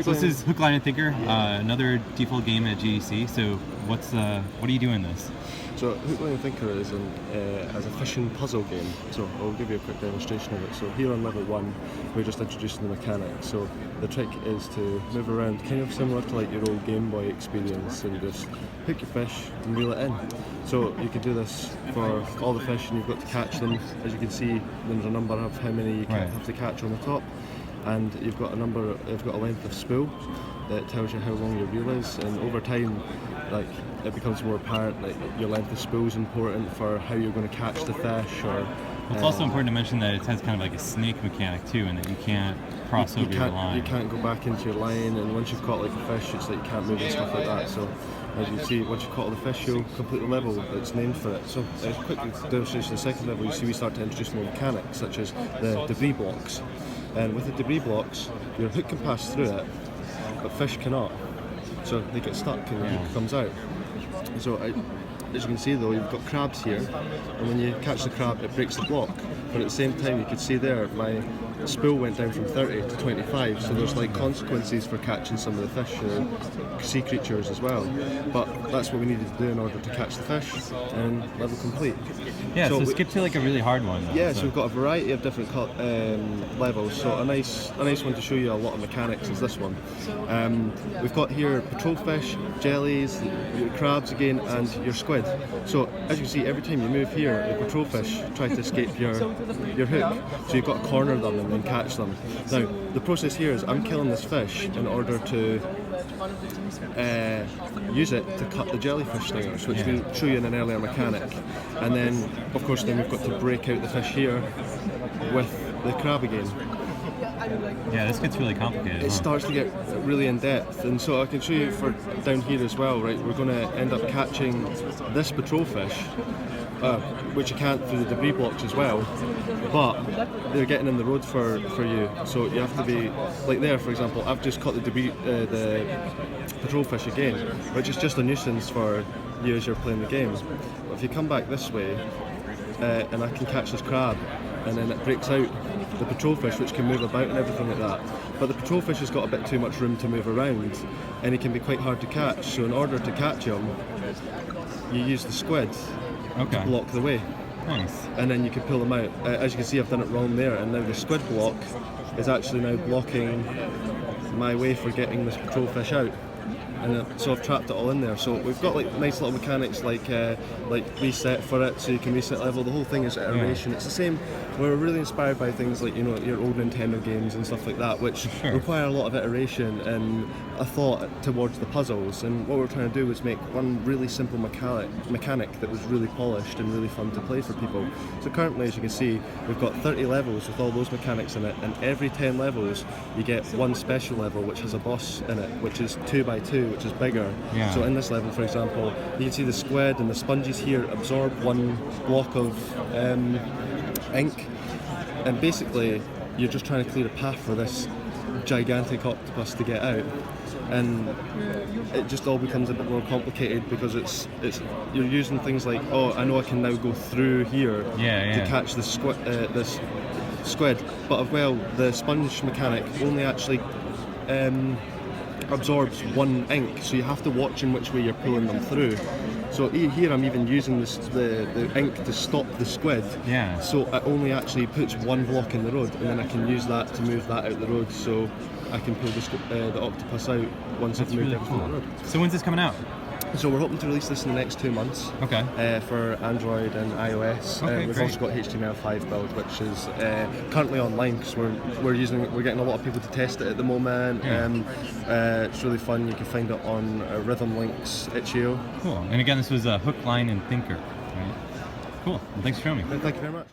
So this is Hook, Line, and Thinker, another default game at GDC. So what do you do in this? So Hook, Line, and Thinker is as a fishing puzzle game. So I'll give you a quick demonstration of it. So here on level 1, we're just introducing the mechanics. So the trick is to move around, kind of similar to like your old Game Boy experience, and just hook your fish and reel it in. So you can do this for all the fish, and you've got to catch them. As you can see, there's a number of how many you have to catch on the top. And you've got a length of spool that tells you how long your reel is, and over time, like, it becomes more apparent that your length of spool is important for how you're going to catch the fish. Or it's also important to mention that it has kind of like a snake mechanic too, and that you can't cross over your line. You can't go back into your line, and once you've caught like a fish, it's like you can't move and stuff like that. So as you see, once you've caught all the fish, you'll complete the level that's named for it. So quickly demonstration, the second level, you see we start to introduce more mechanics, such as the debris blocks. And with the debris blocks, your hook can pass through it, but fish cannot. So they get stuck and the hook comes out. So as you can see though, you've got crabs here, and when you catch the crab, it breaks the block. But at the same time, you can see there, my spool went down from 30 to 25, so there's like consequences for catching some of the fish, sea creatures as well. But that's what we needed to do in order to catch the fish, and level complete. Yeah, so skip to like a really hard one. Yeah, so we've got a variety of different levels. So a nice one to show you a lot of mechanics is this one. We've got here patrol fish, jellies, your crabs again, and your squid. So as you can see, every time you move here, the patrol fish try to escape your hook. So you've got to corner them and then catch them. Now, the process here is I'm killing this fish in order to use it to cut the jellyfish stingers, which we'll show you in an earlier mechanic. And then, of course, then we've got to break out the fish here with the crab again. Yeah, this gets really complicated. It starts to get really in depth, and so I can show you for down here as well, right? We're going to end up catching this patrol fish, which you can't through the debris blocks as well, but they're getting in the road for you, so you have to be, like there for example, I've just caught the patrol fish again, which is just a nuisance for you as you're playing the game. But if you come back this way, and I can catch this crab, and then it breaks out the patrol fish, which can move about and everything like that. But the patrol fish has got a bit too much room to move around, and he can be quite hard to catch. So in order to catch him, you use the squid to block the way. Nice. And then you can pull them out. As you can see, I've done it wrong there, and now the squid block is actually now blocking my way for getting this patrol fish out. And so I've trapped it all in there. So we've got like nice little mechanics like reset for it, so you can reset level. The whole thing is iteration. It's the same. We're really inspired by things like, you know, your old Nintendo games and stuff like that, which require a lot of iteration and a thought towards the puzzles. And what we're trying to do was make one really simple mechanic that was really polished and really fun to play for people. So currently, as you can see, we've got 30 levels with all those mechanics in it, and every 10 levels you get one special level which has a boss in it, which is 2x2, which is bigger. Yeah. So in this level, for example, you can see the squid and the sponges here absorb one block of ink, and basically you're just trying to clear a path for this gigantic octopus to get out, and it just all becomes a bit more complicated because it's you're using things like, oh, I know I can now go through here to catch this squid, but well, the sponge mechanic only actually absorbs one ink, so you have to watch in which way you're pulling them through. So here I'm even using the ink to stop the squid, so it only actually puts one block in the road, and then I can use that to move that out the road, so I can pull the octopus out once I've moved everything out the road. So when's this coming out? So we're hoping to release this in the next 2 months. For Android and iOS. We've also got HTML5 build, which is currently online because we're getting a lot of people to test it at the moment. It's really fun. You can find it on Rhythm Links itch.io. Cool. And again, this was Hook, Line, and Thinker, right? Cool. Well, thanks for showing me. Thank you very much.